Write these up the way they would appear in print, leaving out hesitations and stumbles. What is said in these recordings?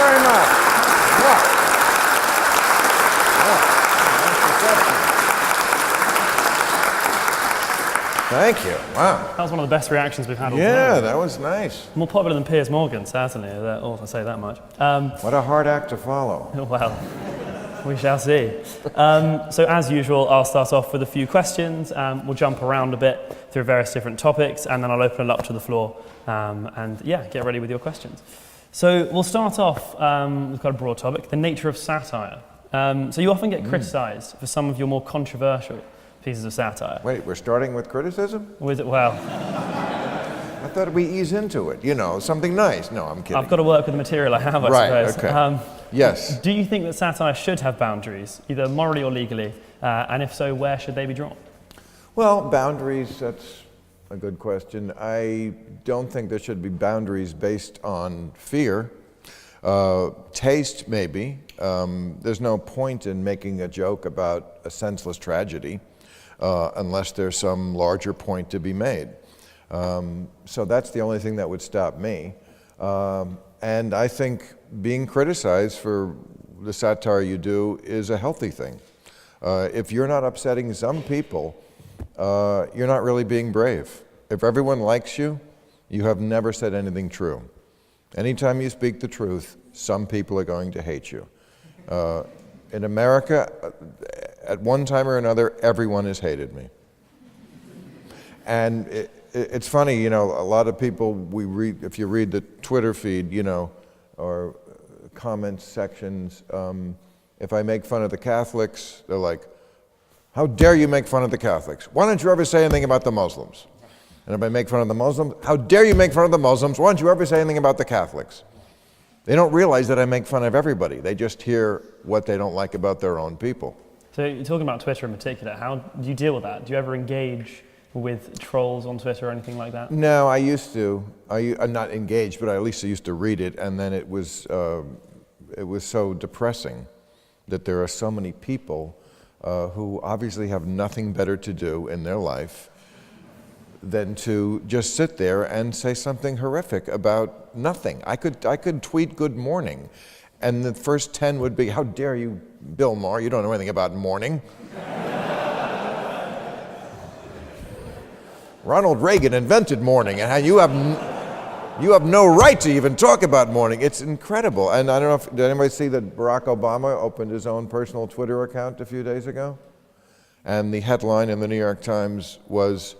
very much. Yeah. Thank you. Wow. That was one of the best reactions we've had all Yeah, time. that was nice. More popular than Piers Morgan, certainly. I'll say that much. What a hard act to follow. Well, we shall see. So as usual, I'll start off with a few questions. We'll jump around a bit through various different topics, and then I'll open it up to the floor. And yeah, get ready with your questions. So we'll start off with quite a broad topic, the nature of satire. So you often get criticised for some of your more controversial pieces of satire. Wait, we're starting with criticism? Well, I thought we ease into it, you know, something nice. No, I'm kidding. I've got to work with the material I have, I Right, suppose. okay. Yes. Do you think that satire should have boundaries, either morally or legally? And if so, where should they be drawn? Well, boundaries, that's a good question. I don't think there should be boundaries based on fear. Taste, maybe. There's no point in making a joke about a senseless tragedy unless there's some larger point to be made. So that's the only thing that would stop me. And I think being criticized for the satire you do is a healthy thing. If you're not upsetting some people, you're not really being brave. If everyone likes you, you have never said anything true. Anytime you speak the truth, some people are going to hate you. In America, at one time or another, everyone has hated me. And it's funny, you know, a lot of people, if you read the Twitter feed, you know, or comments sections, if I make fun of the Catholics, they're like, how dare you make fun of the Catholics? Why don't you ever say anything about the Muslims? And if I make fun of the Muslims, how dare you make fun of the Muslims? Why don't you ever say anything about the Catholics? They don't realize that I make fun of everybody. They just hear what they don't like about their own people. So you're talking about Twitter in particular. How do you deal with that? Do you ever engage with trolls on Twitter or anything like that? No, I used to. I'm not engaged, but I at least used to read it, and then it was so depressing that there are so many people who obviously have nothing better to do in their life than to just sit there and say something horrific about nothing. I could tweet good morning, and the first 10 would be, how dare you, Bill Maher, you don't know anything about morning. Ronald Reagan invented morning, and you have no right to even talk about morning. It's incredible. And I don't know if, did anybody see that Barack Obama opened his own personal Twitter account a few days ago? And the headline in the New York Times was,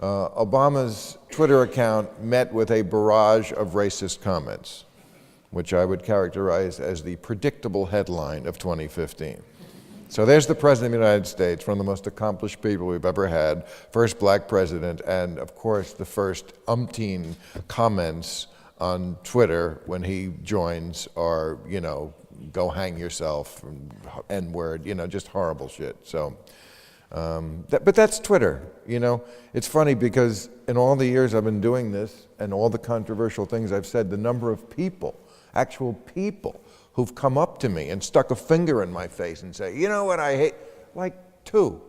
Obama's Twitter account met with a barrage of racist comments, which I would characterize as the predictable headline of 2015. So there's the President of the United States, one of the most accomplished people we've ever had, first black president, and of course the first umpteen comments on Twitter when he joins are, you know, go hang yourself, N-word, you know, just horrible shit. So. But that's Twitter, you know. It's funny because in all the years I've been doing this and all the controversial things I've said, the number of people, actual people, who've come up to me and stuck a finger in my face and say, you know what I hate? Like 2.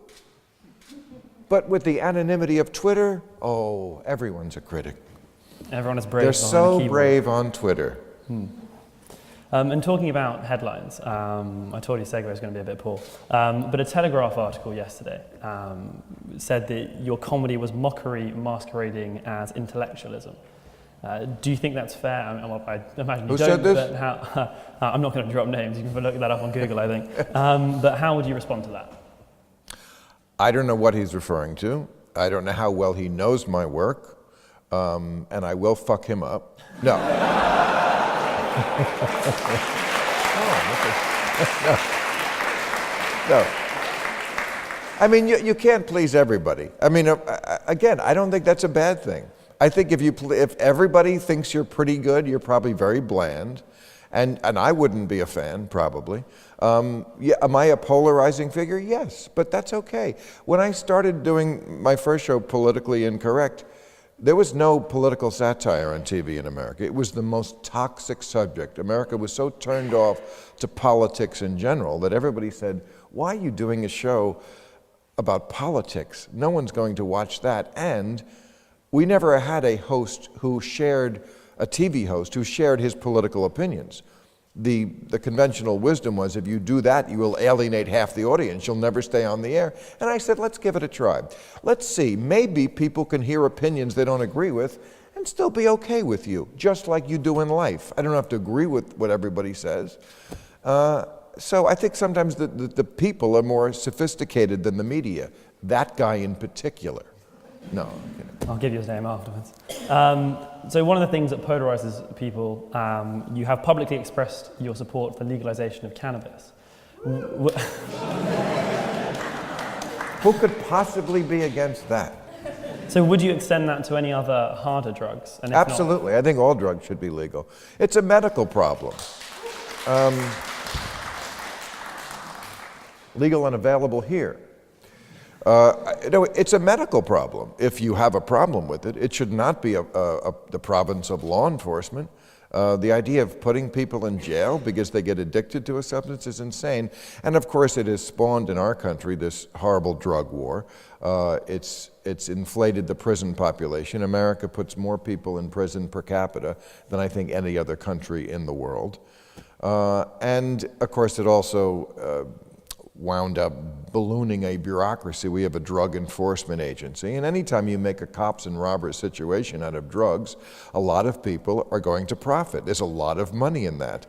But with the anonymity of Twitter, oh, everyone's a critic. Everyone is brave. They're so brave on Twitter. And talking about headlines, I told you segue was going to be a bit poor, but a Telegraph article yesterday said that your comedy was mockery masquerading as intellectualism. Do you think that's fair? I imagine you don't. Who said this? But I'm not going to drop names. You can look that up on Google, I think. But how would you respond to that? I don't know what he's referring to. I don't know how well he knows my work, and I will fuck him up. No. No. I mean, you can't please everybody. I mean, again, I don't think that's a bad thing. I think if everybody thinks you're pretty good, you're probably very bland, and I wouldn't be a fan, probably. Yeah, am I a polarizing figure? Yes, but that's okay. When I started doing my first show, Politically Incorrect, there was no political satire on TV in America. It was the most toxic subject. America was so turned off to politics in general that everybody said, why are you doing a show about politics? No one's going to watch that. And we never had a host who shared, a TV host who shared his political opinions. the conventional wisdom was, if you do that, you will alienate half the audience. You'll never stay on the air. And I said, let's give it a try. Let's see. Maybe people can hear opinions they don't agree with and still be okay with you, just like you do in life. I don't have to agree with what everybody says. So I think sometimes the people are more sophisticated than the media. That guy in particular. No, I'm kidding. I'll give you his name afterwards. So one of the things that polarizes people, you have publicly expressed your support for legalization of cannabis. Who could possibly be against that? So would you extend that to any other harder drugs? And if Absolutely. I think all drugs should be legal. It's a medical problem. Legal and available here. It's a medical problem. If you have a problem with it, it should not be the province of law enforcement. The idea of putting people in jail because they get addicted to a substance is insane. And of course, it has spawned in our country this horrible drug war. It's inflated the prison population. America puts more people in prison per capita than I think any other country in the world. And of course, it also wound up ballooning a bureaucracy. We have a drug enforcement agency, and anytime you make a cops and robbers situation out of drugs, a lot of people are going to profit. There's a lot of money in that.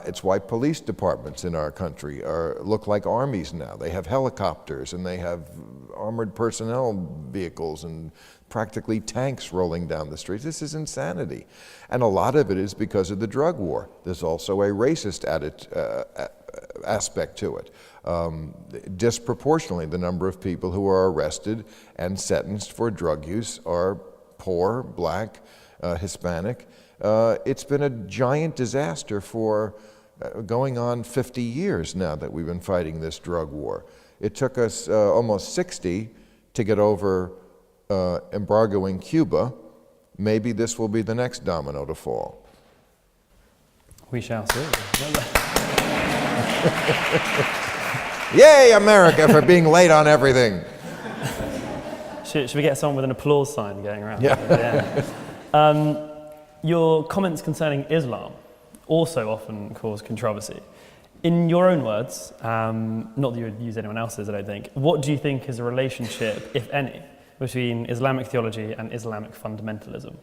It's why police departments in our country look like armies now. They have helicopters, and they have armored personnel vehicles, and practically tanks rolling down the streets. This is insanity. And a lot of it is because of the drug war. There's also a racist aspect to it. Disproportionately, the number of people who are arrested and sentenced for drug use are poor, black, Hispanic. It's been a giant disaster for going on 50 years now that we've been fighting this drug war. It took us almost 60 to get over embargoing Cuba. Maybe this will be the next domino to fall. We shall see. Yay, America, for being late on everything. Should we get someone with an applause sign going around? Yeah. Your comments concerning Islam also often cause controversy. In your own words, not that you would use anyone else's, I don't think, what do you think is a relationship, if any, between Islamic theology and Islamic fundamentalism?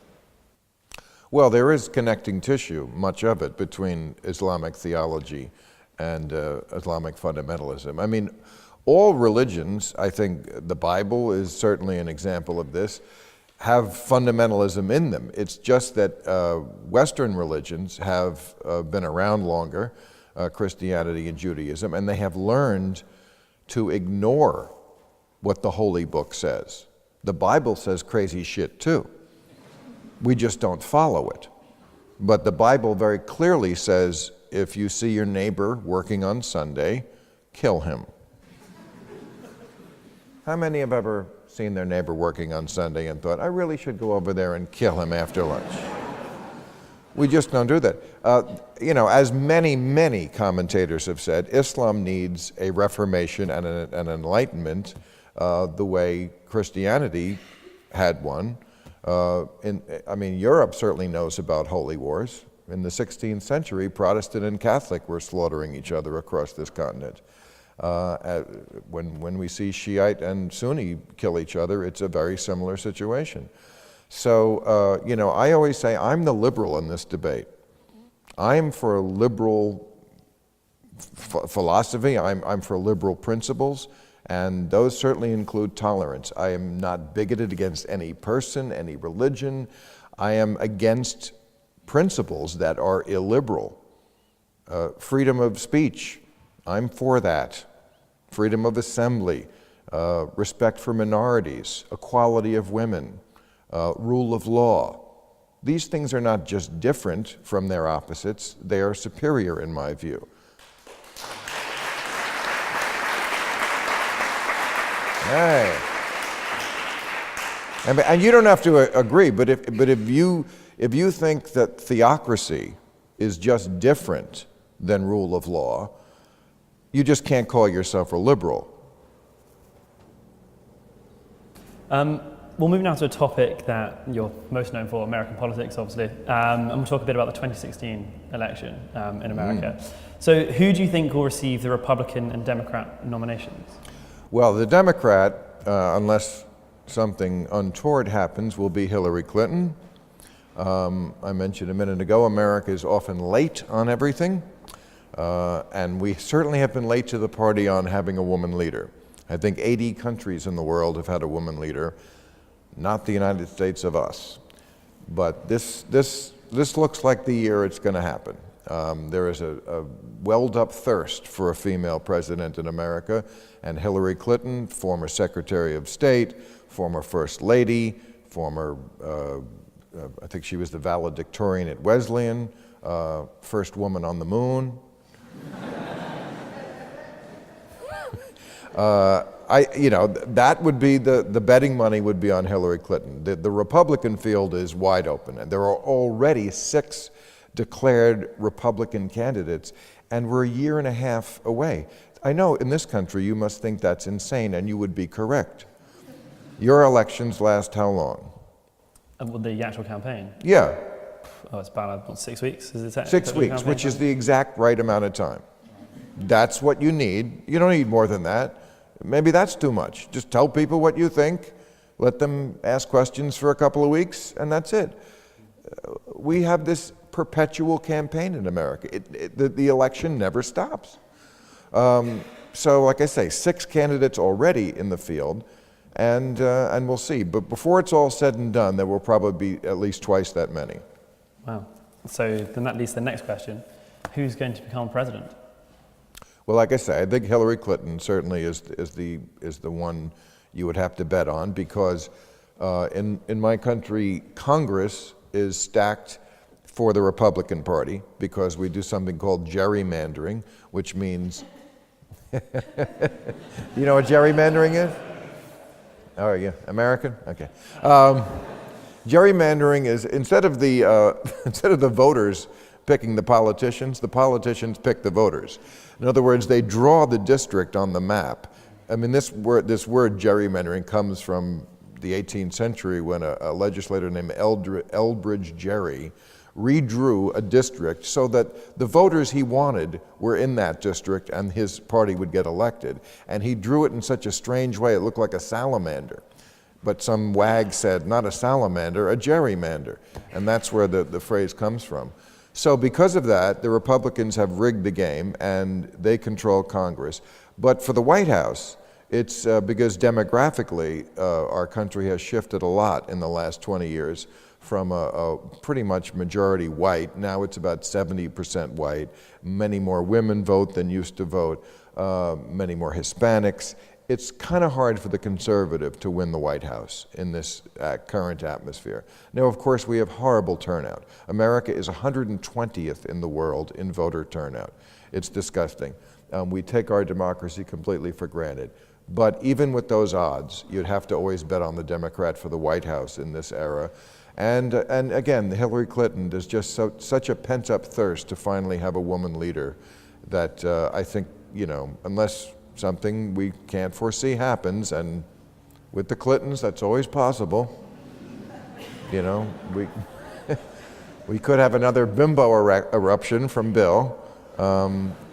Well, there is connecting tissue, much of it, between Islamic theology and Islamic fundamentalism. I mean, all religions, I think the Bible is certainly an example of this, have fundamentalism in them. It's just that Western religions have been around longer, Christianity and Judaism, and they have learned to ignore what the Holy Book says. The Bible says crazy shit too. We just don't follow it. But the Bible very clearly says, if you see your neighbor working on Sunday, kill him. How many have ever seen their neighbor working on Sunday and thought, I really should go over there and kill him after lunch? We just don't do that. As many commentators have said, Islam needs a reformation and an enlightenment the way Christianity had one. Europe certainly knows about holy wars. In the 16th century, Protestant and Catholic were slaughtering each other across this continent. When we see Shiite and Sunni kill each other, it's a very similar situation. So, I always say I'm the liberal in this debate. I'm for liberal philosophy, I'm for liberal principles, and those certainly include tolerance. I am not bigoted against any person, any religion. I am against principles that are illiberal. Freedom of speech, I'm for that. Freedom of assembly, respect for minorities, equality of women, rule of law. These things are not just different from their opposites, they are superior in my view. Hey. And you don't have to agree, but if you think that theocracy is just different than rule of law, you just can't call yourself a liberal. We'll move now to a topic that you're most known for, American politics, obviously. And we'll talk a bit about the 2016 election in America. So who do you think will receive the Republican and Democrat nominations? Well, the Democrat, unless something untoward happens, will be Hillary Clinton. I mentioned a minute ago, America is often late on everything. And we certainly have been late to the party on having a woman leader. I think 80 countries in the world have had a woman leader. Not the United States of us. But this looks like the year it's going to happen. There is a welled-up thirst for a female president in America, and Hillary Clinton, former Secretary of State, former First Lady, former, I think she was the valedictorian at Wesleyan, first woman on the moon. That would be the betting money would be on Hillary Clinton. The Republican field is wide open, and there are already 6 declared Republican candidates, and we're a year and a half away. I know in this country you must think that's insane, and you would be correct. Your elections last how long? The actual campaign? Yeah. Oh, it's about 6 weeks, is it? 6 weeks, which is the exact right amount of time. That's what you need. You don't need more than that. Maybe that's too much. Just tell people what you think, let them ask questions for a couple of weeks, and that's it. We have this perpetual campaign in America. The election never stops. So like I say, 6 candidates already in the field, and we'll see. But before it's all said and done, there will probably be at least twice that many. Wow. So then that leads to the next question. Who's going to become president? Well, like I say, I think Hillary Clinton certainly is the one you would have to bet on, because in my country, Congress is stacked for the Republican Party because we do something called gerrymandering, which means, you know what gerrymandering is? Oh, yeah, American? Okay. Gerrymandering is instead of the voters picking the politicians pick the voters. In other words, they draw the district on the map. I mean, this word gerrymandering comes from the 18th century when a legislator named Elbridge Gerry redrew a district so that the voters he wanted were in that district and his party would get elected. And he drew it in such a strange way, it looked like a salamander. But some wag said, not a salamander, a gerrymander. And that's where the phrase comes from. So because of that, the Republicans have rigged the game and they control Congress. But for the White House, it's because demographically our country has shifted a lot in the last 20 years from a pretty much majority white. Now it's about 70% white. Many more women vote than used to vote. Many more Hispanics. It's kind of hard for the conservative to win the White House in this current atmosphere. Now, of course, we have horrible turnout. America is 120th in the world in voter turnout. It's disgusting. We take our democracy completely for granted. But even with those odds, you'd have to always bet on the Democrat for the White House in this era. And again, Hillary Clinton, there's just such a pent-up thirst to finally have a woman leader that I think, unless something we can't foresee happens, and with the Clintons, that's always possible. We could have another bimbo eruption from Bill.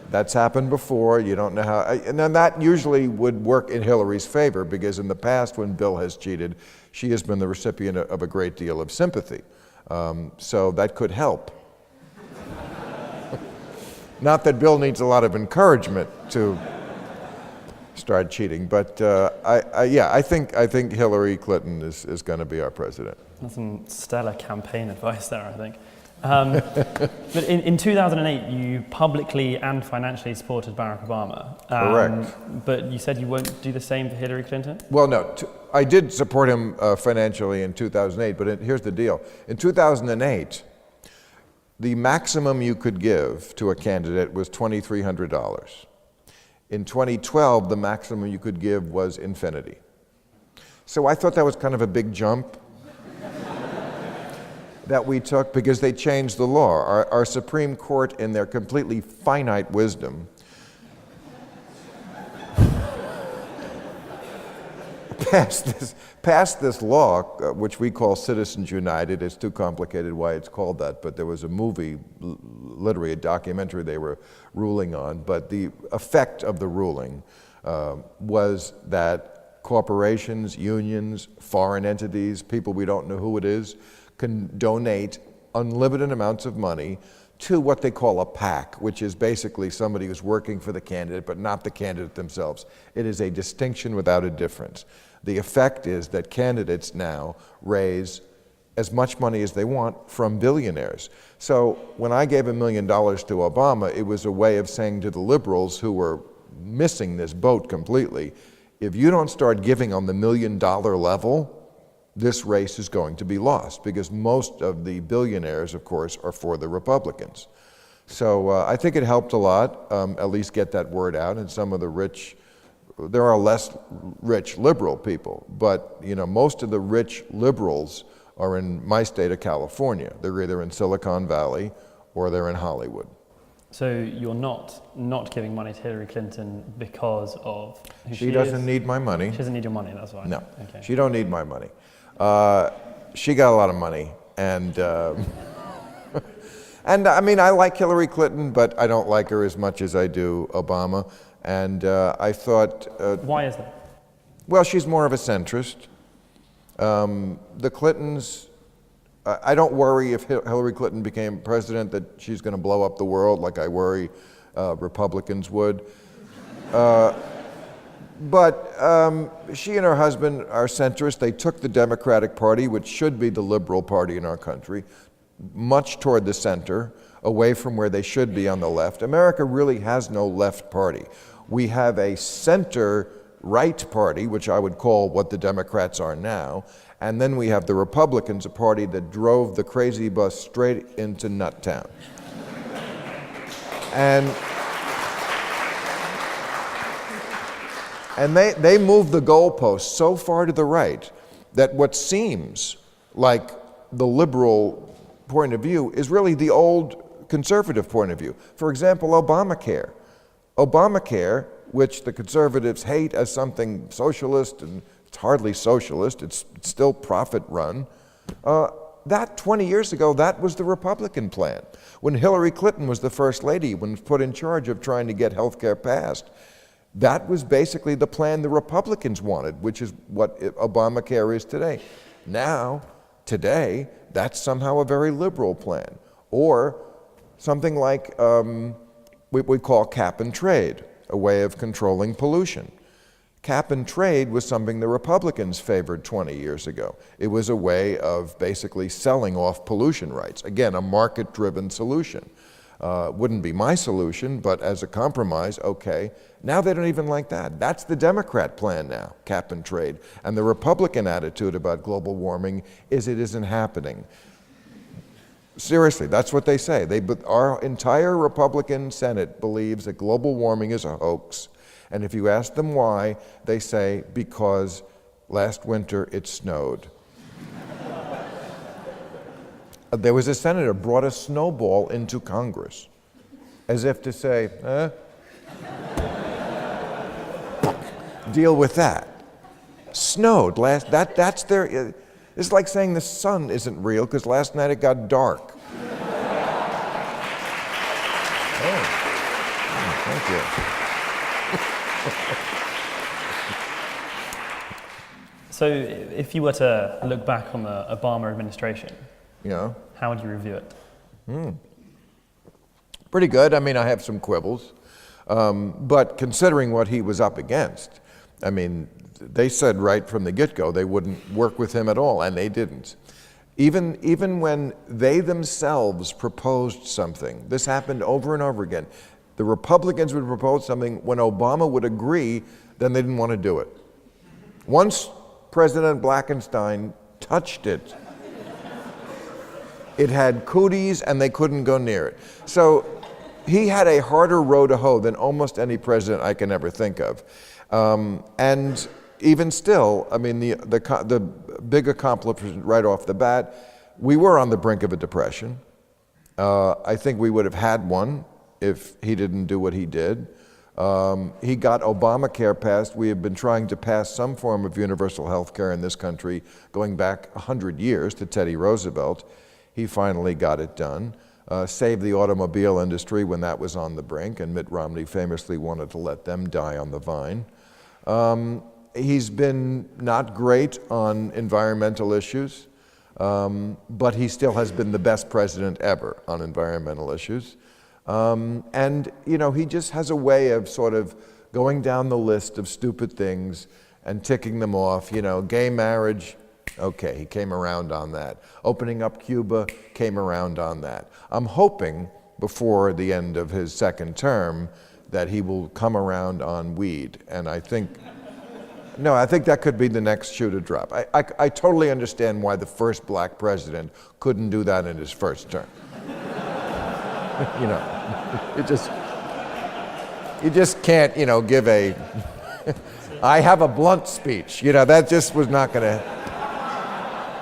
That's happened before. You don't know how, and then that usually would work in Hillary's favor, because in the past when Bill has cheated, she has been the recipient of a great deal of sympathy. So that could help. Not that Bill needs a lot of encouragement to start cheating, but I think Hillary Clinton is going to be our president. That's some stellar campaign advice there, I think. But in 2008, you publicly and financially supported Barack Obama. Correct. But you said you won't do the same for Hillary Clinton? Well, no, I did support him financially in 2008, but here's the deal. In 2008, the maximum you could give to a candidate was $2,300. In 2012, the maximum you could give was infinity. So I thought that was kind of a big jump that we took, because they changed the law. Our Supreme Court, in their completely finite wisdom, passed this law, which we call Citizens United. It's too complicated why it's called that, but there was a movie, literally a documentary they were ruling on. But the effect of the ruling was that corporations, unions, foreign entities, people we don't know who it is, can donate unlimited amounts of money to what they call a PAC, which is basically somebody who's working for the candidate, but not the candidate themselves. It is a distinction without a difference. The effect is that candidates now raise as much money as they want from billionaires. So when I gave $1 million to Obama, it was a way of saying to the liberals who were missing this boat completely, if you don't start giving on the $1 million level, this race is going to be lost, because most of the billionaires, of course, are for the Republicans. So I think it helped a lot, at least get that word out, and some of the rich, there are less rich liberal people, but most of the rich liberals are in my state of California. They're either in Silicon Valley or they're in Hollywood. So you're not giving money to Hillary Clinton because of who she doesn't need my money. She doesn't need your money, that's why. No, okay. She don't need my money. She got a lot of money, and and I mean, I like Hillary Clinton, but I don't like her as much as I do Obama. And I thought, why is that? Well, she's more of a centrist. The Clintons, I don't worry if Hillary Clinton became president that she's going to blow up the world like I worry Republicans would. But she and her husband are centrist. They took the Democratic Party, which should be the liberal party in our country, much toward the center, away from where they should be on the left. America really has no left party. We have a center-right party, which I would call what the Democrats are now, and then we have the Republicans, a party that drove the crazy bus straight into Nuttown. And they moved the goalposts so far to the right that what seems like the liberal point of view is really the old conservative point of view. For example, Obamacare. Obamacare, which the conservatives hate as something socialist, and it's hardly socialist, it's still profit run, that 20 years ago, that was the Republican plan. When Hillary Clinton was the first lady, when put in charge of trying to get health care passed, that was basically the plan the Republicans wanted, which is what Obamacare is today. Now, today, that's somehow a very liberal plan. Or something like what we call cap and trade, a way of controlling pollution. Cap and trade was something the Republicans favored 20 years ago. It was a way of basically selling off pollution rights. Again, a market-driven solution. Wouldn't be my solution, but as a compromise, okay. Now they don't even like that. That's the Democrat plan now, cap and trade. And the Republican attitude about global warming is it isn't happening. Seriously, that's what they say. Our entire Republican Senate believes that global warming is a hoax. And if you ask them why, they say, because last winter it snowed. There was a senator brought a snowball into Congress, as if to say, deal with that. Snowed last, that's their, it's like saying the sun isn't real because last night it got dark. Thank you. So if you were to look back on the Obama administration, Yeah. how would you review it? Pretty good. I mean, I have some quibbles. But considering what he was up against, I mean, they said right from the get-go they wouldn't work with him at all, and they didn't. Even when they themselves proposed something, this happened over and over again. The Republicans would propose something, when Obama would agree, then they didn't want to do it. Once President Blackenstein touched it, it had cooties and they couldn't go near it. So he had a harder row to hoe than almost any president I can ever think of. And even still, I mean, the big accomplishment right off the bat, we were on the brink of a depression. I think we would have had one if he didn't do what he did. He got Obamacare passed. We have been trying to pass some form of universal health care in this country going back 100 years to Teddy Roosevelt. He finally got it done. Saved the automobile industry when that was on the brink, and Mitt Romney famously wanted to let them die on the vine. He's been not great on environmental issues, but he still has been the best president ever on environmental issues. And, you know, he just has a way of sort of going down the list of stupid things and ticking them off. You know, gay marriage, okay, he came around on that. Opening up Cuba, came around on that. I'm hoping before the end of his second term that he will come around on weed. And I think, no, I think that could be the next shoe to drop. I totally understand why the first black president couldn't do that in his first term. You know, you just can't, you know, give a, I have a blunt speech. You know, that just was not gonna,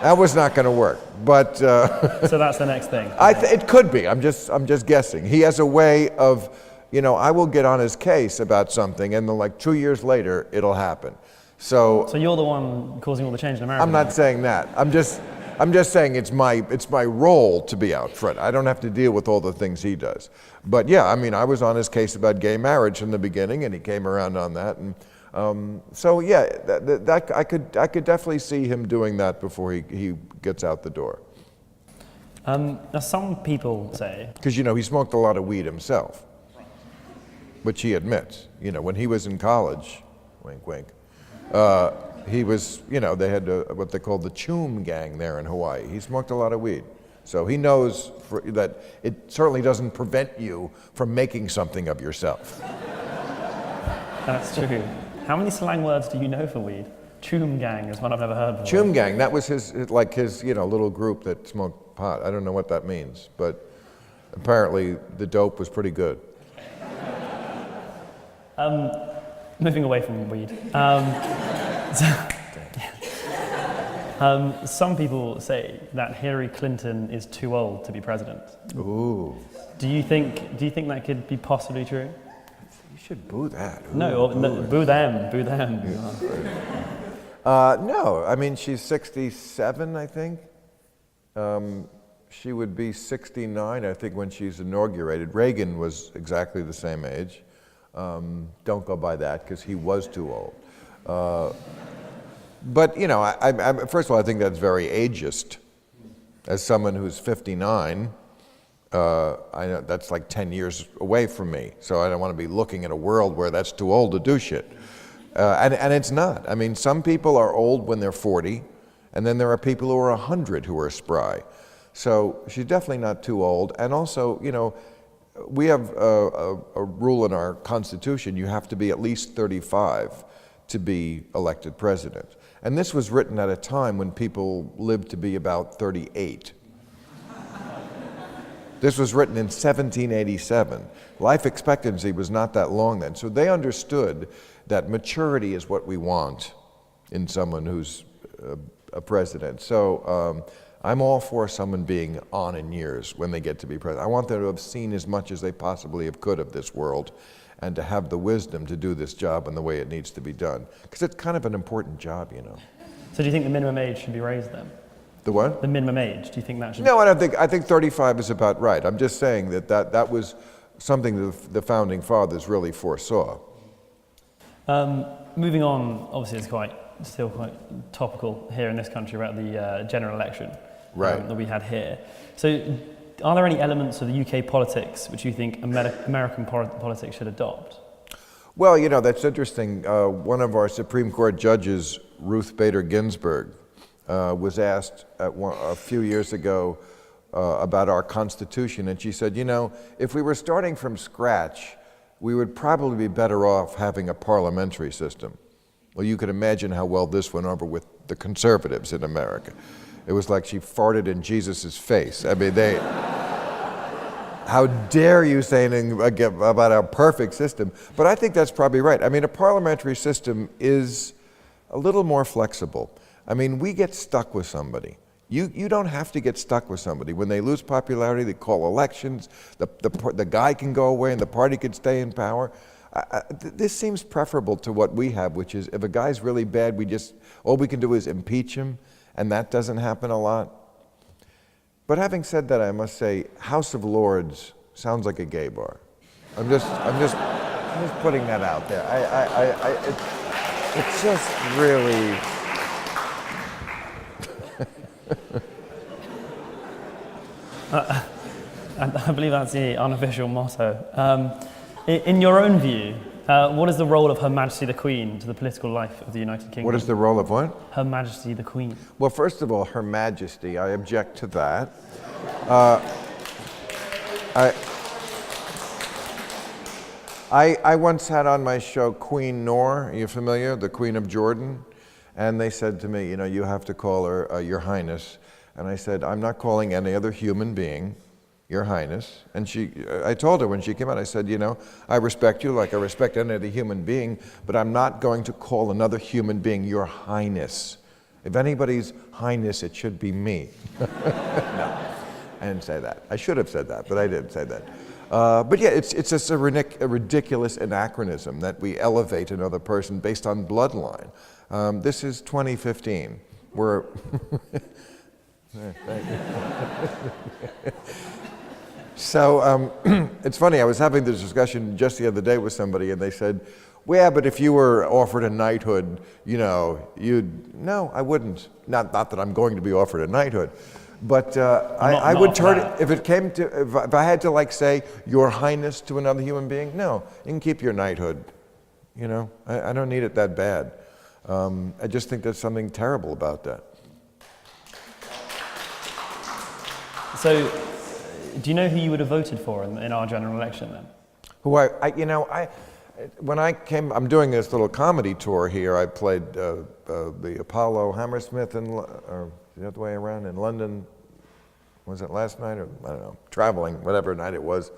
that was not gonna work. But so that's the next thing. It could be. I'm just guessing. He has a way of, you know, I will get on his case about something, and then like 2 years later, it'll happen. So you're the one causing all the change in America. I'm not saying that. I'm just saying it's my role to be out front. I don't have to deal with all the things he does. But yeah, I mean, I was on his case about gay marriage in the beginning, and he came around on that. And so yeah, that I could definitely see him doing that before he gets out the door. Now, some people say, because you know he smoked a lot of weed himself, which he admits. You know, when he was in college, wink, wink. He was, you know, they had what they called the Choom gang there in Hawaii. He smoked a lot of weed. So he knows that it certainly doesn't prevent you from making something of yourself. That's true. How many slang words do you know for weed? Choom gang is one I've never heard before. Choom gang, that was his you know, little group that smoked pot. I don't know what that means, but apparently the dope was pretty good. Moving away from weed. Some people say that Hillary Clinton is too old to be president. Ooh. Do you think that could be possibly true? You should boo that. Ooh, no, boo them. No, I mean, she's 67, I think. She would be 69, I think, when she's inaugurated. Reagan was exactly the same age. Don't go by that, because he was too old. But, you know, first of all, I think that's very ageist. As someone who's 59, I know that's like 10 years away from me, so I don't want to be looking at a world where that's too old to do shit. And it's not. I mean, some people are old when they're 40, and then there are people who are 100 who are spry. So she's definitely not too old. And also, you know, we have a rule in our Constitution, you have to be at least 35 to be elected president. And this was written at a time when people lived to be about 38. This was written in 1787. Life expectancy was not that long then. So they understood that maturity is what we want in someone who's a president. So I'm all for someone being on in years when they get to be president. I want them to have seen as much as they possibly could of this world and to have the wisdom to do this job in the way it needs to be done. Because it's kind of an important job, you know. So do you think the minimum age should be raised then? The what? The minimum age, do you think that should No, I don't think, I think 35 is about right. I'm just saying that was something that the founding fathers really foresaw. Moving on, obviously it's still quite topical here in this country about the general election that we had here. So are there any elements of the UK politics which you think American politics should adopt? Well, you know, that's interesting. One of our Supreme Court judges, Ruth Bader Ginsburg, was asked a few years ago about our Constitution, and she said, you know, if we were starting from scratch, we would probably be better off having a parliamentary system. Well, you could imagine how well this went over with the conservatives in America. It was like she farted in Jesus' face. I mean, how dare you say anything about a perfect system? But I think that's probably right. I mean, a parliamentary system is a little more flexible. I mean, we get stuck with somebody. You don't have to get stuck with somebody. When they lose popularity, they call elections. The guy can go away and the party can stay in power. This seems preferable to what we have, which is if a guy's really bad, all we can do is impeach him, and that doesn't happen a lot. But having said that, I must say, House of Lords sounds like a gay bar. I'm just putting that out there. It's just really. I believe that's the unofficial motto. In your own view, what is the role of Her Majesty the Queen to the political life of the United Kingdom? What is the role of what? Her Majesty the Queen. Well, first of all, Her Majesty, I object to that. I once had on my show Queen Noor, are you familiar? The Queen of Jordan. And they said to me, you have to call her Your Highness. And I said, I'm not calling any other human being Your Highness. And I told her when she came out, I said, I respect you like I respect any other human being, but I'm not going to call another human being Your Highness. If anybody's Highness, it should be me. No, I didn't say that. I should have said that, but I didn't say that. But yeah, it's just a ridiculous anachronism that we elevate another person based on bloodline. This is 2015. We're thank you. So it's funny, I was having this discussion just the other day with somebody, and they said, well, yeah, but if you were offered a knighthood, no, I wouldn't. Not that I'm going to be offered a knighthood. But I would turn it, if I had to say Your Highness to another human being, no, you can keep your knighthood. I don't need it that bad. I just think there's something terrible about that. So, do you know who you would have voted for in our general election then? When I came, I'm doing this little comedy tour here. I played the Apollo Hammersmith the other way around in London. Was it last night or I don't know? Traveling, whatever night it was,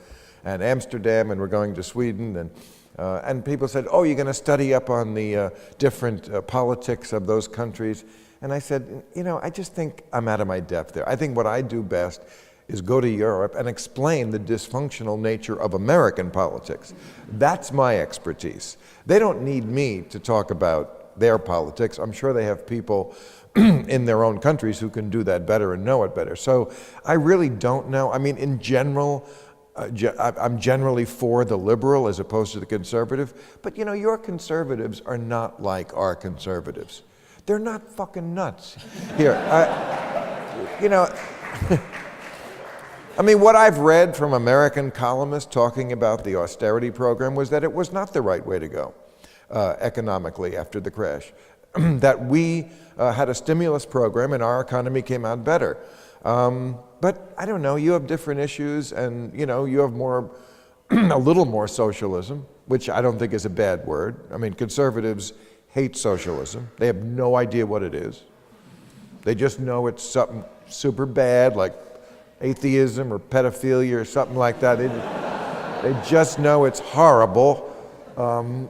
and Amsterdam, and we're going to Sweden, and people said, "Oh, you're going to study up on the different politics of those countries." And I said, I just think I'm out of my depth there. I think what I do best is go to Europe and explain the dysfunctional nature of American politics. That's my expertise. They don't need me to talk about their politics. I'm sure they have people in their own countries who can do that better and know it better. So I really don't know. I mean, in general, I'm generally for the liberal as opposed to the conservative. But your conservatives are not like our conservatives. They're not fucking nuts. Here, I mean, what I've read from American columnists talking about the austerity program was that it was not the right way to go economically after the crash. That we had a stimulus program and our economy came out better. But I don't know, you have different issues and you have more, a little more socialism, which I don't think is a bad word. I mean, conservatives hate socialism. They have no idea what it is. They just know it's something super bad, like atheism or pedophilia or something like that. They just know it's horrible,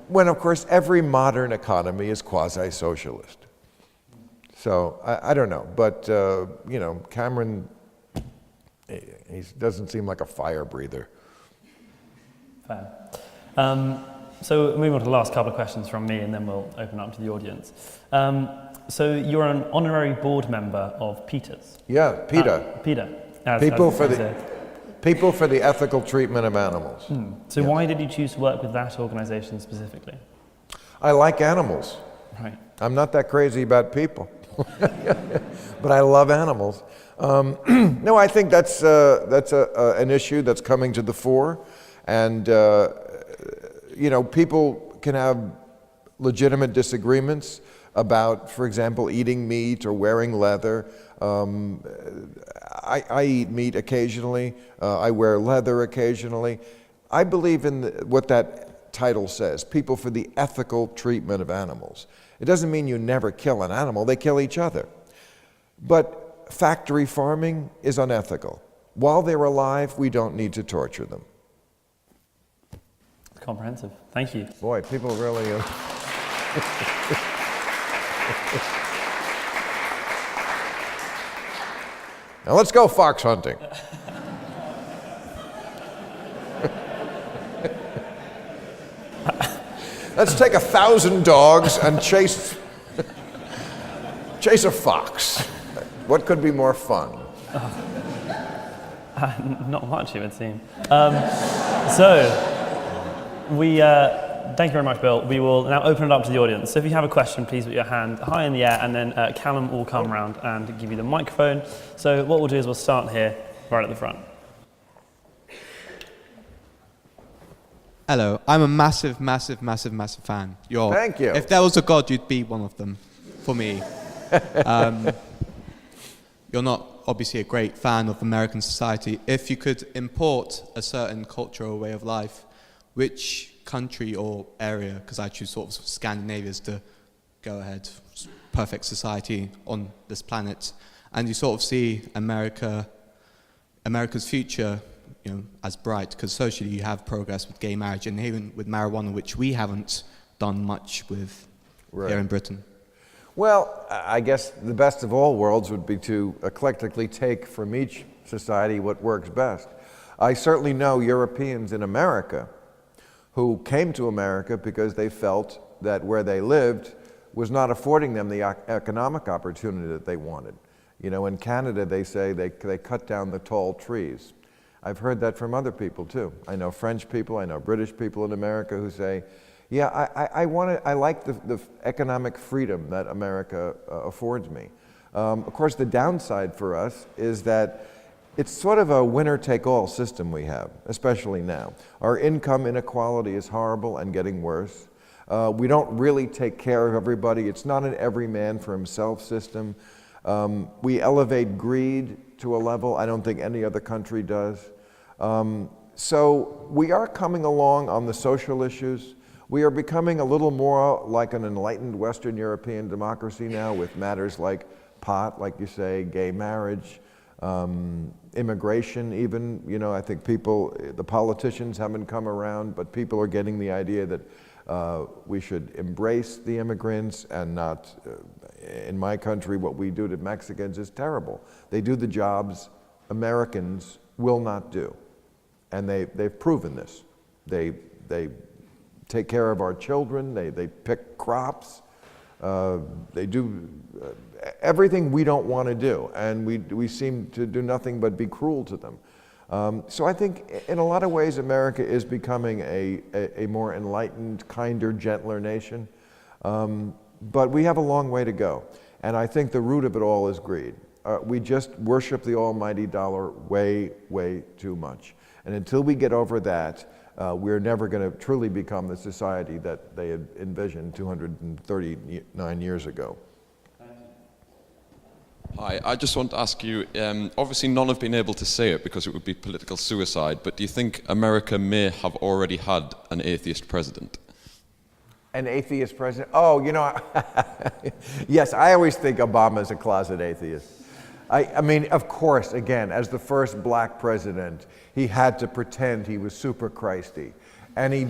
when of course every modern economy is quasi-socialist. So I don't know, but Cameron, he doesn't seem like a fire breather. Fair. So moving on to the last couple of questions from me, and then we'll open up to the audience. So you're an honorary board member of PETA's. Yeah, PETA. PETA. People for the Ethical Treatment of Animals. So yes. Why did you choose to work with that organization specifically? I like animals. Right. I'm not that crazy about people, but I love animals. No, I think that's an issue that's coming to the fore, and people can have legitimate disagreements about, for example, eating meat or wearing leather. I eat meat occasionally. I wear leather occasionally. I believe in what that title says, people for the ethical treatment of animals. It doesn't mean you never kill an animal. They kill each other. But factory farming is unethical. While they're alive, we don't need to torture them. Comprehensive. Thank you. Boy, people really... Now let's go fox hunting. Let's take 1,000 dogs and chase a fox. What could be more fun? Not much, it would seem. Thank you very much, Bill. We will now open it up to the audience. So if you have a question, please put your hand high in the air, and then Callum will come round and give you the microphone. So what we'll do is we'll start here, right at the front. Hello, I'm a massive fan. Thank you. If there was a God, you'd be one of them, for me. You're not obviously a great fan of American society. If you could import a certain culture or way of life, which country or area, because I choose sort of Scandinavia as the go-ahead perfect society on this planet, and you sort of see America's future, as bright, because socially you have progress with gay marriage and even with marijuana, which we haven't done much with here in Britain. Well, I guess the best of all worlds would be to eclectically take from each society what works best. I certainly know Europeans in America who came to America because they felt that where they lived was not affording them the economic opportunity that they wanted. In Canada, they say they cut down the tall trees. I've heard that from other people too. I know French people, I know British people in America who say, yeah, I like the economic freedom that America affords me. Of course, the downside for us is that it's sort of a winner-take-all system we have, especially now. Our income inequality is horrible and getting worse. We don't really take care of everybody. It's not an every man for himself system. We elevate greed to a level I don't think any other country does. So we are coming along on the social issues. We are becoming a little more like an enlightened Western European democracy now with matters like pot, like you say, gay marriage, immigration even. I think the politicians haven't come around, but people are getting the idea that we should embrace the immigrants and not, in my country, what we do to Mexicans is terrible. They do the jobs Americans will not do. And they've proven this. They take care of our children, they pick crops, they do everything we don't want to do, and we seem to do nothing but be cruel to them. So I think in a lot of ways America is becoming a more enlightened, kinder, gentler nation, but we have a long way to go, and I think the root of it all is greed. We just worship the almighty dollar way, way too much. And until we get over that, we're never going to truly become the society that they had envisioned 239 years ago. Hi, I just want to ask you, obviously none have been able to say it because it would be political suicide, but do you think America may have already had an atheist president? An atheist president? Oh, yes, I always think Obama's a closet atheist. I mean, of course, again, as the first black president, he had to pretend he was super Christy. And he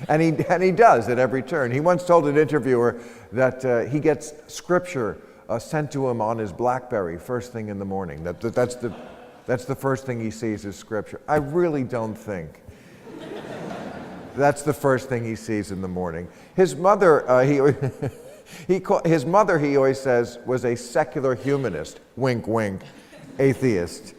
and he does at every turn. He once told an interviewer that he gets scripture sent to him on his BlackBerry first thing in the morning. That's the first thing he sees is scripture. I really don't think that's the first thing he sees in the morning. His mother, his mother, he always says, was a secular humanist, wink, wink, atheist.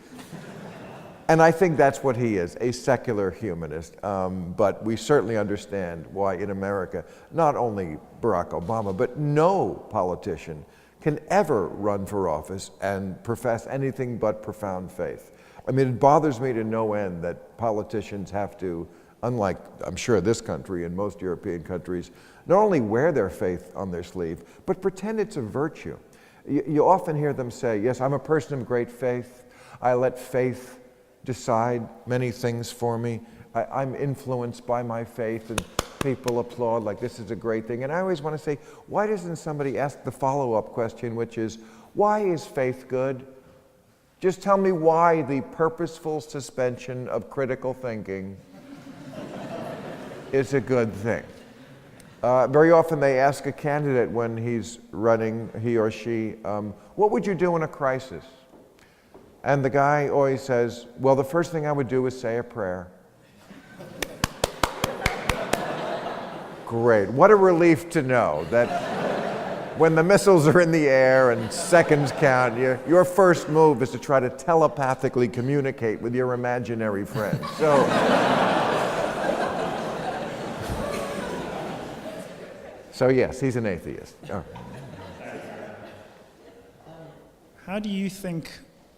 And I think that's what he is, a secular humanist. But we certainly understand why in America, not only Barack Obama, but no politician can ever run for office and profess anything but profound faith. I mean, it bothers me to no end that politicians have to, unlike, I'm sure, this country and most European countries, not only wear their faith on their sleeve, but pretend it's a virtue. You often hear them say, yes, I'm a person of great faith. I let faith decide many things for me. I'm influenced by my faith, and people applaud like this is a great thing. And I always want to say, why doesn't somebody ask the follow-up question, which is, why is faith good? Just tell me why the purposeful suspension of critical thinking is a good thing. Very often they ask a candidate when he's running, he or she, what would you do in a crisis? And the guy always says, well, the first thing I would do is say a prayer. Great. What a relief to know that when the missiles are in the air and seconds count, your first move is to try to telepathically communicate with your imaginary friend. So yes, he's an atheist. Oh. How do you think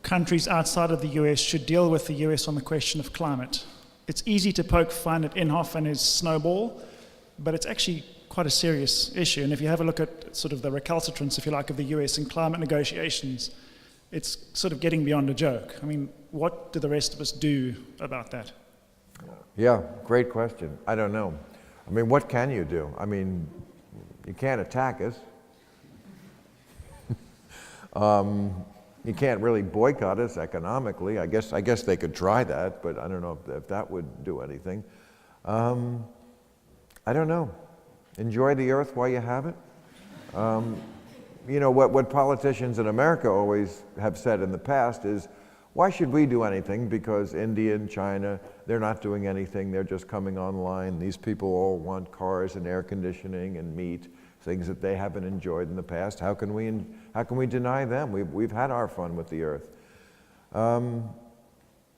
countries outside of the US should deal with the US on the question of climate? It's easy to poke fun at Inhofe and his snowball, but it's actually quite a serious issue. And if you have a look at sort of the recalcitrance, if you like, of the US in climate negotiations, it's sort of getting beyond a joke. I mean, what do the rest of us do about that? Yeah, great question. I don't know. I mean, what can you do? I mean, you can't attack us. You can't really boycott us economically. I guess they could try that, but I don't know if that would do anything. I don't know. Enjoy the earth while you have it. You know, what politicians in America always have said in the past is, why should we do anything? Because India and China, they're not doing anything. They're just coming online. These people all want cars and air conditioning and meat, things that they haven't enjoyed in the past. How can we deny them? We've had our fun with the earth.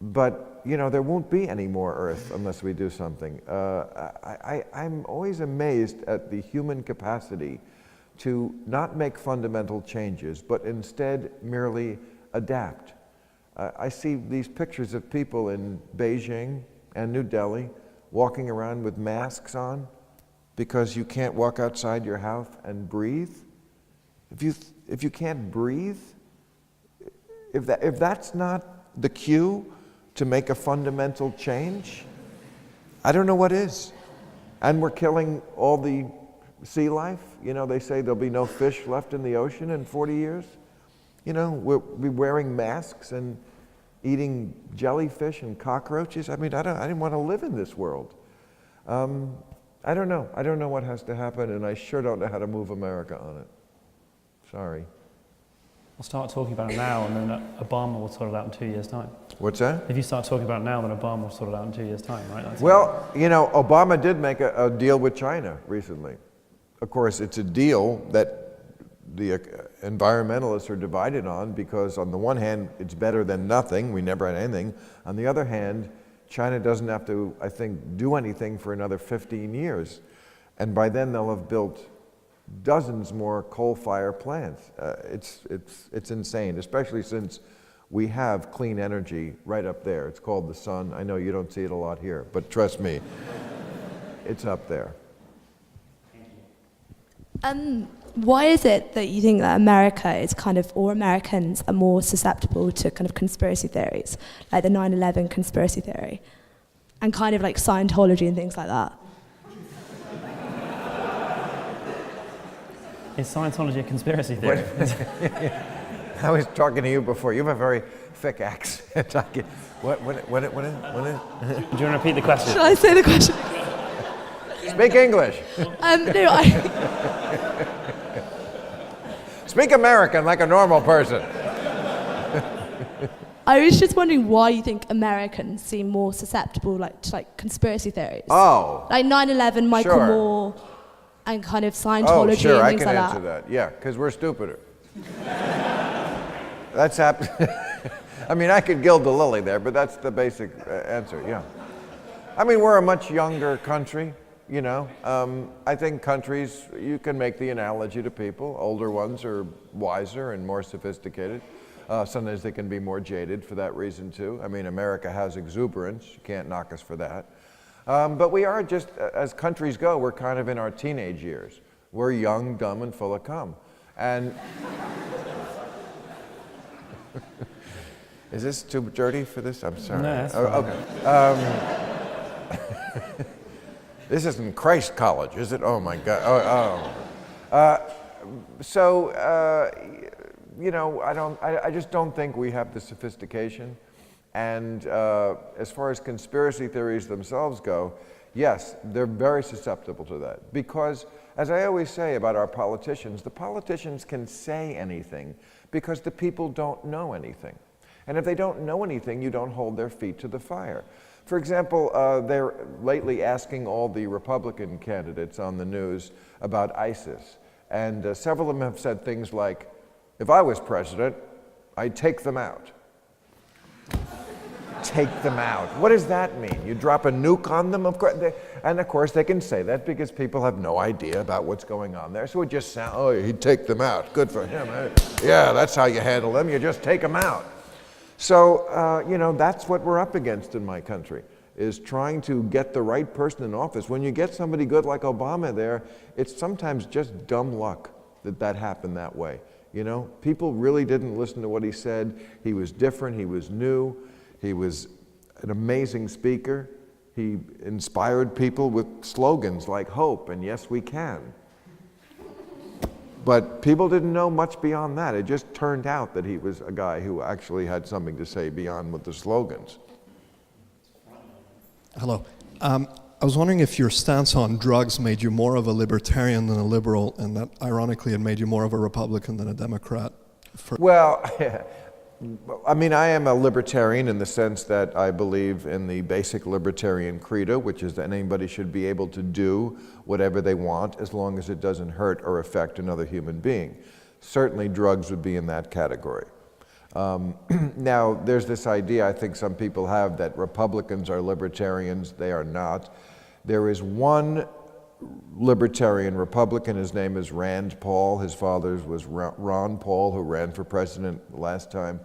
But you know, there won't be any more earth unless we do something. I'm always amazed at the human capacity to not make fundamental changes, but instead merely adapt. I see these pictures of people in Beijing and New Delhi walking around with masks on because you can't walk outside your house and breathe. If you can't breathe, if that's not the cue to make a fundamental change, I don't know what is. And we're killing all the sea life. You know, they say there'll be no fish left in the ocean in 40 years. You know, we'll be wearing masks and eating jellyfish and cockroaches. I mean, I didn't want to live in this world. I don't know. I don't know what has to happen, and I sure don't know how to move America on it. Sorry. We'll start talking about it now, and then Obama will sort it out in 2 years' time. What's that? If you start talking about it now, then Obama will sort it out in 2 years' time, right? That's Well, you know, Obama did make a deal with China recently. Of course, it's a deal that the environmentalists are divided on because on the one hand, it's better than nothing. We never had anything. On the other hand, China doesn't have to, I think, do anything for another 15 years. And by then they'll have built dozens more coal-fired plants. It's insane, especially since we have clean energy right up there. It's called the sun. I know you don't see it a lot here, but trust me, it's up there. Why is it that you think that America is kind of, or Americans are more susceptible to kind of conspiracy theories, like the 9/11 conspiracy theory, and kind of like Scientology and things like that? Is Scientology a conspiracy theory? I was talking to you before. You have a very thick accent. What is? Do you want to repeat the question? Should I say the question? Speak English. No, Speak American like a normal person. I was just wondering why you think Americans seem more susceptible to conspiracy theories. Oh. Like 9/11, Michael Sure. Moore, and kind of Scientology Oh, sure, and I things can like answer that. that. Yeah, because we're stupider. That's happened. I mean, I could gild the lily there, but that's the basic answer, yeah. I mean, we're a much younger country, you know. I think countries, you can make the analogy to people. Older ones are wiser and more sophisticated. Sometimes they can be more jaded for that reason, too. I mean, America has exuberance. You can't knock us for that. But we are just, as countries go, we're kind of in our teenage years. We're young, dumb, and full of cum. And is this too dirty for this? I'm sorry. No, that's okay. This isn't Christ College, is it? Oh my God. You know, I just don't think we have the sophistication. And as far as conspiracy theories themselves go, yes, they're very susceptible to that. Because, as I always say about our politicians, the politicians can say anything because the people don't know anything. And if they don't know anything, you don't hold their feet to the fire. For example, they're lately asking all the Republican candidates on the news about ISIS. And several of them have said things like, if I was president, I'd take them out. Take them out. What does that mean? You drop a nuke on them? Of course they can say that because people have no idea about what's going on there. So it just sounds, oh, he'd take them out. Good for him. Yeah, that's how you handle them. You just take them out. So, that's what we're up against in my country, is trying to get the right person in office. When you get somebody good like Obama there, it's sometimes just dumb luck that happened that way. People really didn't listen to what he said. He was different. He was new. He was an amazing speaker. He inspired people with slogans like hope and yes, we can. But people didn't know much beyond that. It just turned out that he was a guy who actually had something to say beyond with the slogans. Hello. I was wondering if your stance on drugs made you more of a libertarian than a liberal, and that ironically it made you more of a Republican than a Democrat. Well, I mean, I am a libertarian in the sense that I believe in the basic libertarian credo, which is that anybody should be able to do whatever they want as long as it doesn't hurt or affect another human being. Certainly drugs would be in that category. Now, there's this idea I think some people have that Republicans are libertarians. They are not. There is one libertarian Republican. His name is Rand Paul. His father was Ron Paul, who ran for president last time.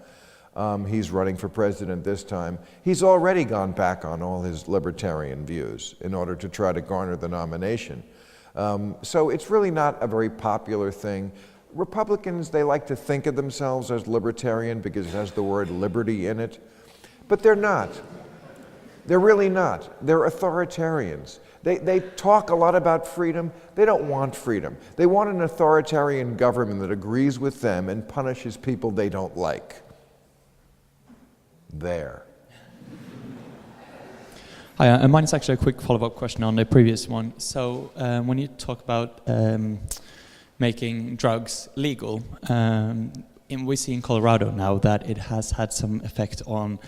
He's running for president this time. He's already gone back on all his libertarian views in order to try to garner the nomination. So it's really not a very popular thing. Republicans, they like to think of themselves as libertarian because it has the word liberty in it, but they're not. They're really not. They're authoritarians. They talk a lot about freedom. They don't want freedom. They want an authoritarian government that agrees with them and punishes people they don't like. There. Hi, mine is actually a quick follow-up question on the previous one. So when you talk about making drugs legal, we see in Colorado now that it has had some effect on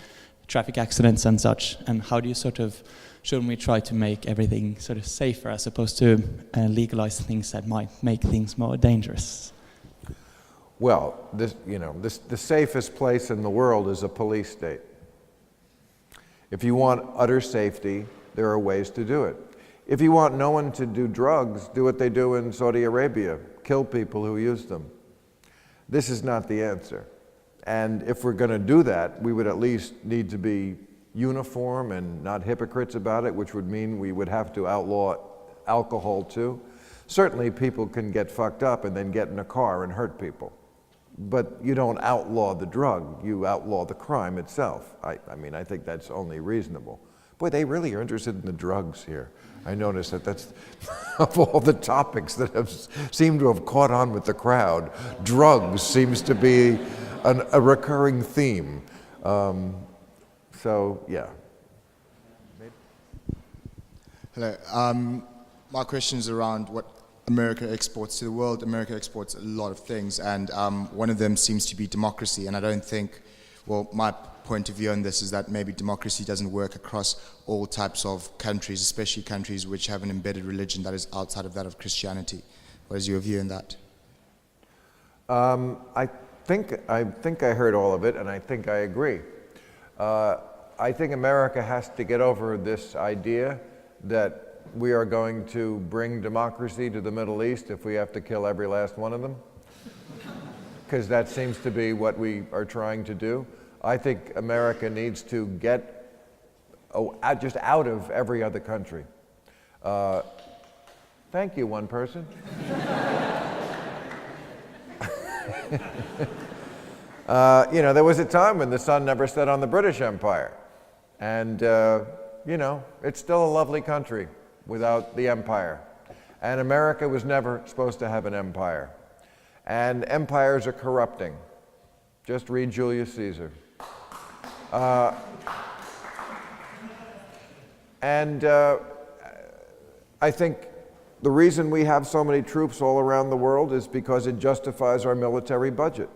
traffic accidents and such. And how do you shouldn't we try to make everything sort of safer as opposed to legalize things that might make things more dangerous? Well, the safest place in the world is a police state. If you want utter safety, there are ways to do it. If you want no one to do drugs, do what they do in Saudi Arabia, kill people who use them. This is not the answer. And if we're going to do that, we would at least need to be uniform and not hypocrites about it, which would mean we would have to outlaw alcohol too. Certainly people can get fucked up and then get in a car and hurt people. But you don't outlaw the drug, you outlaw the crime itself. I mean, I think that's only reasonable. Boy, they really are interested in the drugs here. I noticed that's, of all the topics that seem to have caught on with the crowd, drugs seems to be a recurring theme. So, yeah. Hello. My question is around what America exports to the world. America exports a lot of things, and one of them seems to be democracy. And I don't think, well, my point of view on this is that maybe democracy doesn't work across all types of countries, especially countries which have an embedded religion that is outside of that of Christianity. What is your view on that? I think I heard all of it, and I think I agree. I think America has to get over this idea that we are going to bring democracy to the Middle East if we have to kill every last one of them, because that seems to be what we are trying to do. I think America needs to get just out of every other country. Thank you, one person. There was a time when the sun never set on the British Empire. And, it's still a lovely country without the empire. And America was never supposed to have an empire. And empires are corrupting. Just read Julius Caesar. I think the reason we have so many troops all around the world is because it justifies our military budget.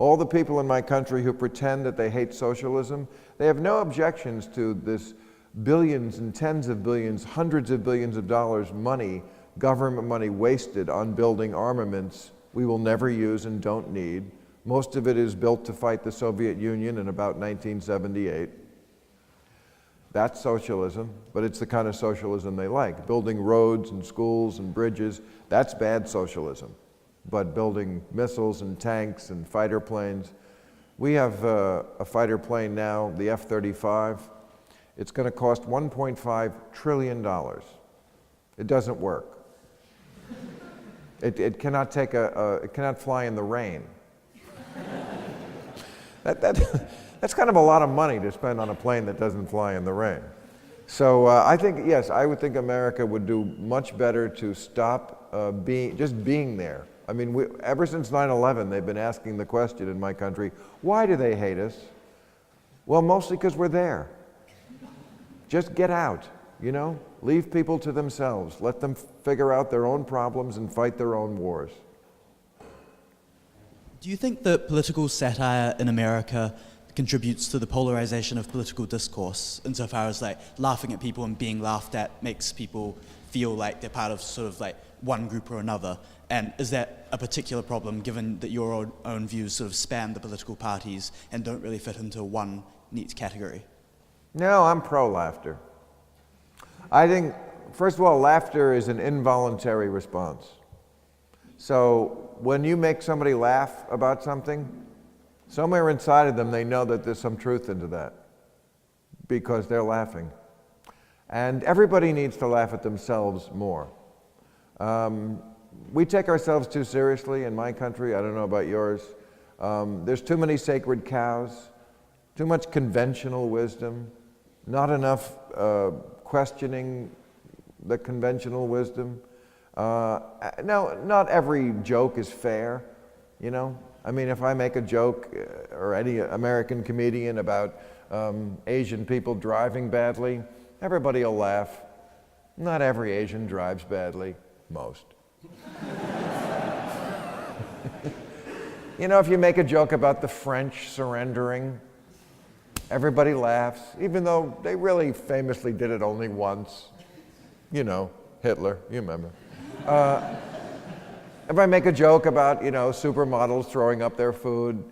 All the people in my country who pretend that they hate socialism, they have no objections to this billions and tens of billions, hundreds of billions of dollars money, government money wasted on building armaments we will never use and don't need. Most of it is built to fight the Soviet Union in about 1978. That's socialism, but it's the kind of socialism they like. Building roads and schools and bridges, that's bad socialism. But building missiles and tanks and fighter planes, we have a fighter plane now, the F-35. It's going to cost $1.5 trillion. It doesn't work. It cannot it cannot fly in the rain. That's kind of a lot of money to spend on a plane that doesn't fly in the rain. So I think, yes, I would think America would do much better to stop just being there. I mean, ever since 9/11, they've been asking the question in my country, why do they hate us? Well, mostly because we're there. Just get out, you know? Leave people to themselves. Let them figure out their own problems and fight their own wars. Do you think that political satire in America contributes to the polarization of political discourse insofar as like laughing at people and being laughed at makes people feel like they're part of sort of like one group or another? And is that a particular problem given that your own views sort of span the political parties and don't really fit into one neat category? No, I'm pro-laughter. I think, first of all, laughter is an involuntary response. So when you make somebody laugh about something, somewhere inside of them they know that there's some truth into that because they're laughing. And everybody needs to laugh at themselves more. We take ourselves too seriously in my country. I don't know about yours. There's too many sacred cows, too much conventional wisdom, not enough questioning the conventional wisdom. No, not every joke is fair, you know? I mean, if I make a joke, or any American comedian about Asian people driving badly, everybody will laugh. Not every Asian drives badly, most. You know, if you make a joke about the French surrendering, everybody laughs, even though they really famously did it only once. You know, Hitler, you remember. If I make a joke about, you know, supermodels throwing up their food,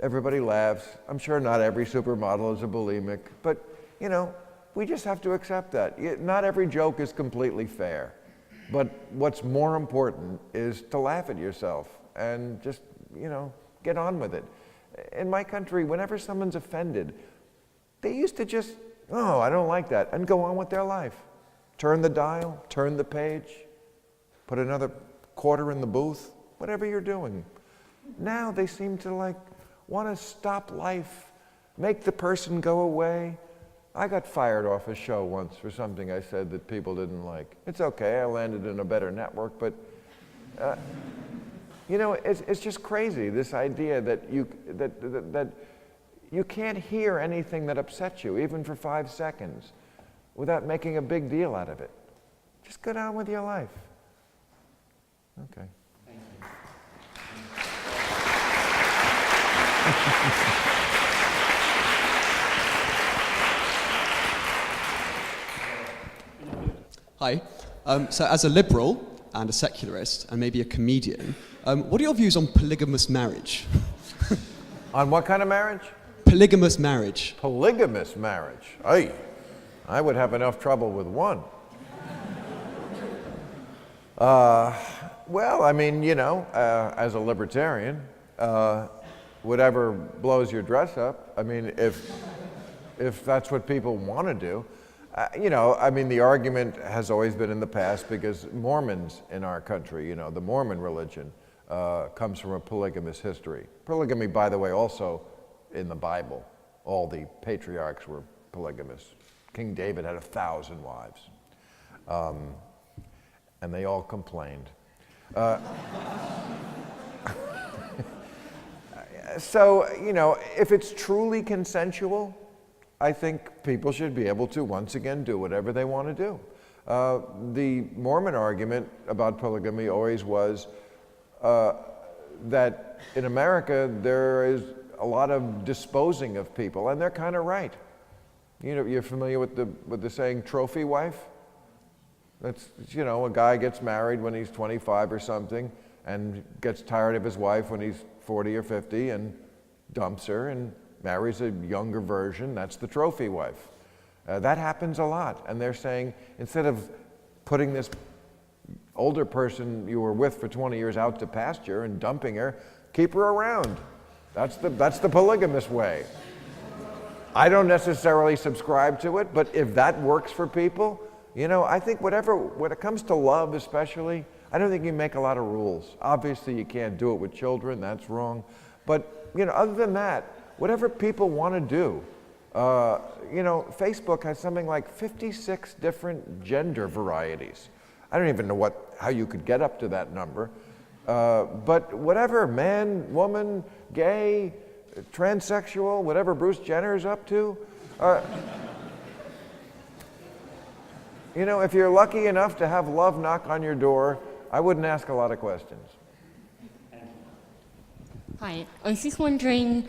everybody laughs. I'm sure not every supermodel is a bulimic, but, you know, we just have to accept that. Not every joke is completely fair, but what's more important is to laugh at yourself and just, you know, get on with it. In my country, whenever someone's offended, they used to just, oh, I don't like that, and go on with their life. Turn the dial, turn the page, put another quarter in the booth, whatever you're doing. Now they seem to like want to stop life, make the person go away. I got fired off a show once for something I said that people didn't like. It's okay, I landed in a better network, but you know, it's just crazy, this idea that you can't hear anything that upsets you, even for 5 seconds, without making a big deal out of it. Just go down with your life. Okay. Thank you. Hi. So as a liberal and a secularist and maybe a comedian, what are your views on polygamous marriage? On what kind of marriage? Polygamous marriage. Polygamous marriage. Ay, I would have enough trouble with one. Well, I mean, you know, as a libertarian, whatever blows your dress up, I mean, if that's what people want to do, you know, I mean, the argument has always been in the past because Mormons in our country, you know, the Mormon religion comes from a polygamous history. Polygamy, by the way, also in the Bible, all the patriarchs were polygamous. King David had 1,000 wives, and they all complained. So, you know, if it's truly consensual, I think people should be able to, once again, do whatever they want to do. The Mormon argument about polygamy always was that in America there is a lot of disposing of people, and they're kind of right. You know, you're familiar with the saying trophy wife? That's, you know, a guy gets married when he's 25 or something and gets tired of his wife when he's 40 or 50 and dumps her and marries a younger version. That's the trophy wife. That happens a lot, and they're saying instead of putting this older person you were with for 20 years out to pasture and dumping her, keep her around. That's the polygamous way. I don't necessarily subscribe to it, but if that works for people, you know, I think when it comes to love especially, I don't think you make a lot of rules. Obviously you can't do it with children, that's wrong. But, you know, other than that, whatever people want to do, you know, Facebook has something like 56 different gender varieties. I don't even know how you could get up to that number. But whatever, man, woman, gay, transsexual, whatever Bruce Jenner's up to, you know, if you're lucky enough to have love knock on your door, I wouldn't ask a lot of questions. Hi, I was just wondering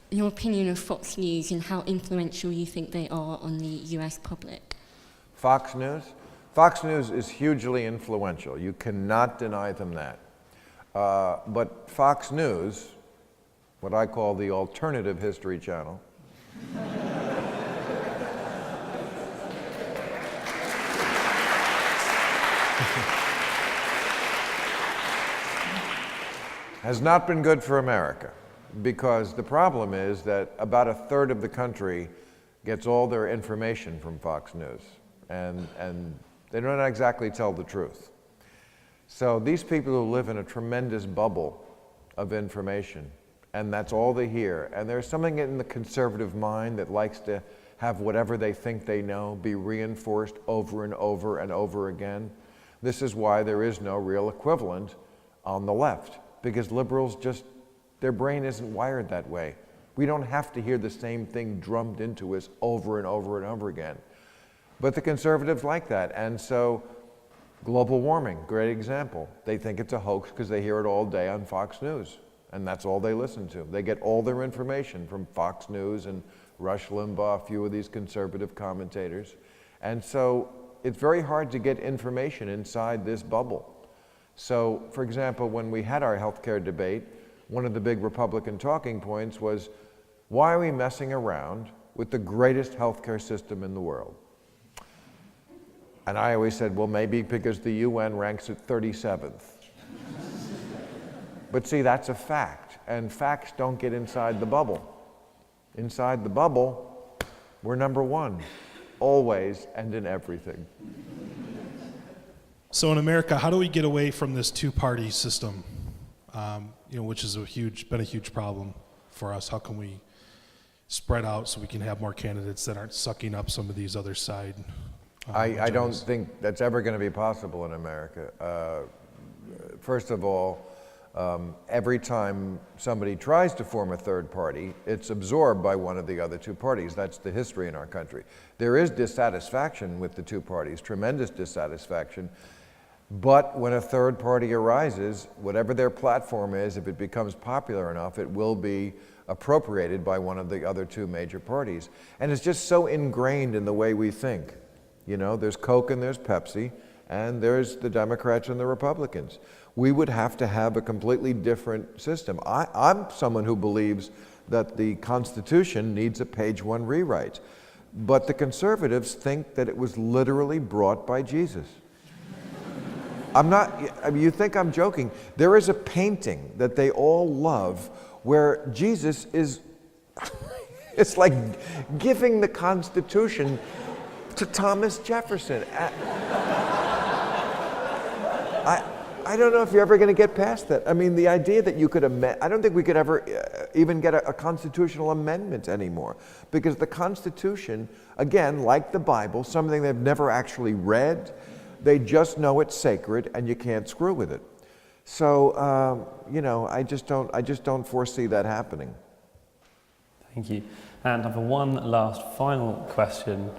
your opinion of Fox News and how influential you think they are on the US public. Fox News? Fox News is hugely influential. You cannot deny them that. But Fox News, what I call the alternative history channel, has not been good for America, because the problem is that about a third of the country gets all their information from Fox News, and they don't exactly tell the truth. So these people who live in a tremendous bubble of information, and that's all they hear, and there's something in the conservative mind that likes to have whatever they think they know be reinforced over and over and over again. This is why there is no real equivalent on the left, because liberals just, their brain isn't wired that way. We don't have to hear the same thing drummed into us over and over and over again. But the conservatives like that, and so global warming, great example. They think it's a hoax because they hear it all day on Fox News, and that's all they listen to. They get all their information from Fox News and Rush Limbaugh, a few of these conservative commentators. And so it's very hard to get information inside this bubble. So, for example, when we had our healthcare debate, one of the big Republican talking points was, why are we messing around with the greatest healthcare system in the world? And I always said, well, maybe because the UN ranks it 37th. But see, that's a fact, and facts don't get inside the bubble. Inside the bubble, we're number one, always and in everything. So in America, how do we get away from this two-party system, you know, which has been a huge problem for us? How can we spread out so we can have more candidates that aren't sucking up some of these other side? I don't think that's ever going to be possible in America. First of all, every time somebody tries to form a third party, it's absorbed by one of the other two parties. That's the history in our country. There is dissatisfaction with the two parties, tremendous dissatisfaction. But when a third party arises, whatever their platform is, if it becomes popular enough, it will be appropriated by one of the other two major parties. And it's just so ingrained in the way we think. You know, there's Coke and there's Pepsi, and there's the Democrats and the Republicans. We would have to have a completely different system. I'm someone who believes that the Constitution needs a page one rewrite. But the conservatives think that it was literally brought by Jesus. You think I'm joking. There is a painting that they all love where Jesus is, it's like giving the Constitution to Thomas Jefferson. I don't know if you're ever going to get past that. I mean, the idea that you could amend, I don't think we could ever even get a constitutional amendment anymore. Because the Constitution, again, like the Bible, something they've never actually read, they just know it's sacred and you can't screw with it. So, you know, I just don't foresee that happening. Thank you. And I have one last final question.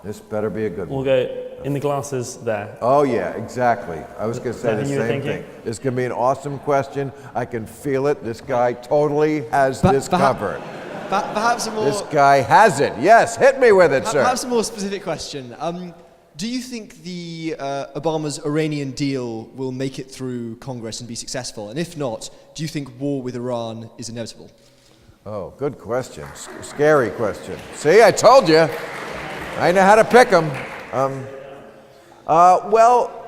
This better be a good We'll one. go in the glasses there. Oh yeah, exactly. I was going to say that the who you were same thinking? thing. It's going to be an awesome question. I can feel it. This guy totally has this covered. Perhaps a more This guy has it. Yes, hit me with it, sir. perhaps a more specific question. Do you think the Obama's Iranian deal will make it through Congress and be successful? And if not, do you think war with Iran is inevitable? Oh, good question. Scary question. See, I told you. I know how to pick them. Well,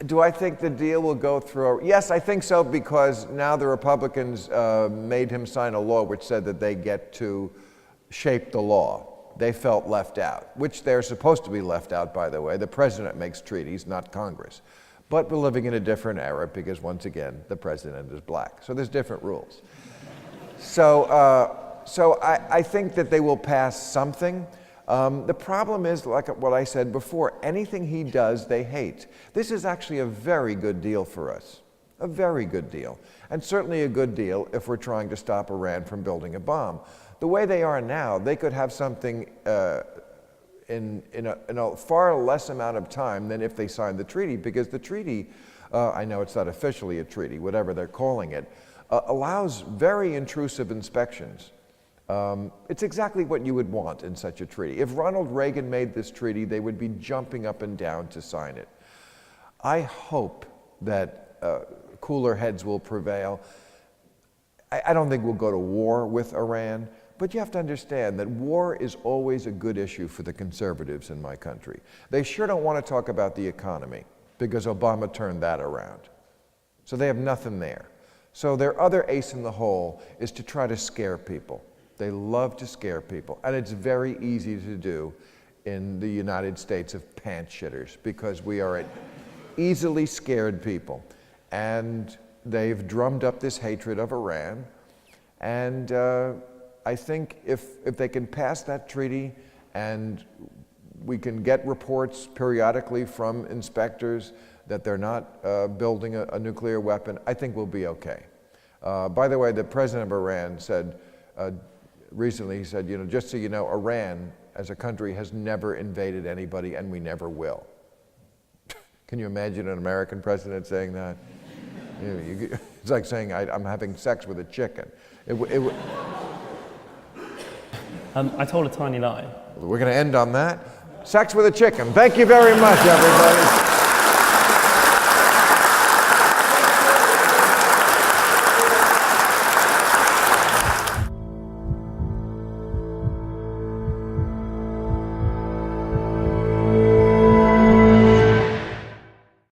do I think the deal will go through? Yes, I think so, because now the Republicans made him sign a law which said that they get to shape the law. They felt left out, which they're supposed to be left out, by the way. The president makes treaties, not Congress. But we're living in a different era because, once again, the president is black. So there's different rules. So I think that they will pass something. The problem is, like what I said before, anything he does, they hate. This is actually a very good deal for us, a very good deal, and certainly a good deal if we're trying to stop Iran from building a bomb. The way they are now, they could have something in a far less amount of time than if they signed the treaty, because the treaty, I know it's not officially a treaty, whatever they're calling it, allows very intrusive inspections. It's exactly what you would want in such a treaty. If Ronald Reagan made this treaty, they would be jumping up and down to sign it. I hope that cooler heads will prevail. I don't think we'll go to war with Iran, but you have to understand that war is always a good issue for the conservatives in my country. They sure don't want to talk about the economy, because Obama turned that around. So they have nothing there. So their other ace in the hole is to try to scare people. They love to scare people, and it's very easy to do in the United States of pants shitters, because we are easily scared people. And they've drummed up this hatred of Iran, and I think if they can pass that treaty, and we can get reports periodically from inspectors that they're not building a nuclear weapon, I think we'll be okay. By the way, the president of Iran said, recently, he said, just so you know, Iran as a country has never invaded anybody, and we never will. Can you imagine an American president saying that? It's like saying, I'm having sex with a chicken. I told a tiny lie. We're going to end on that. Sex with a chicken. Thank you very much, everybody.